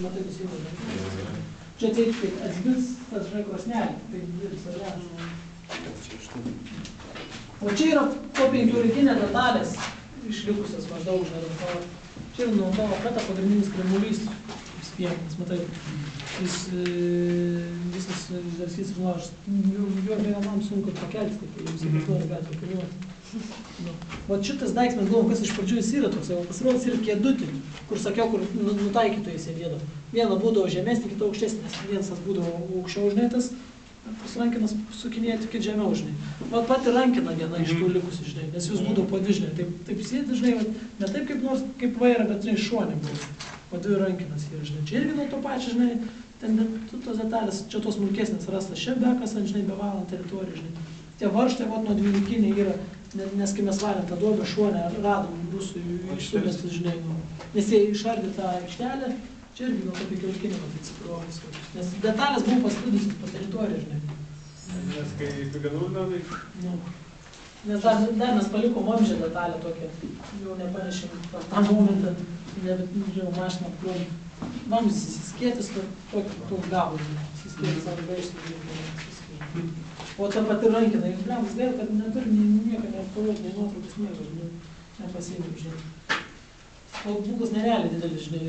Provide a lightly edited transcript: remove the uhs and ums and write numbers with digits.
matai nusivydę. Čia taip, atspins tas, žinai, krosnelį, tai didelis variantas. O čia yra po 5 rytinė detalės išlikusios maždaug, žinai, čia yra nuo to apeta pagrindinis kremulys spienas, matai, jis visas išdarskys ir laužas. Jo man sunku pakelti, tai jums įvaizduoju gatvę keliuoti. O šitas daiks mes galvom, kas iš pradžių jis yra toks, o pasirodys yra kėdutė, kur sakiau, kur nutaikytojai sėdėdavo. Viena būdavo žemesnė, kita aukštesnė, nes vienas būdavo aukščiau žinai, tas rankinas sukinėja tik žemiau žinai. Vat pati rankina viena iš tų likusių žinai, nes jūs būdavo po dvi žinai. Taip sėdi žinai, ne taip kaip nors kaip vaira, bet žinai šuonė buvo. Po dvi rankinas yra žinai. Čia irgi nuo to pačio žinai, ten tos detalės, čia tos smulkesnės rastas, čia bekas ant žinai, bevalant teritoriją žinai. Tie varžtai vat nuo dvylikiniai yra, nes kai mes valėm tą duobę šuonę, radom rusų išstumestus žinai, nes jie išardė tą aikštelę, čia irgi gal apie kiauškinį matai cipruomis, nes detalės buvo pasklidusios po teritoriją žinai. Nes kai piganų metai? Nes dar mes palikom vamžę detalę tokią, jau nepanešėm tą momentą, nežinau, mašiną apkruom. Vamžys įsiskėtis, toks gavus, įsiskėtis arba išsiskėtis. O ta pati rankina, jūs blemas gaila, kad neturi nieko, neapkoluoti, nei nuotraukas, nieko, nepasiimim, žinai. O būkas nerealiai didelis, žinai.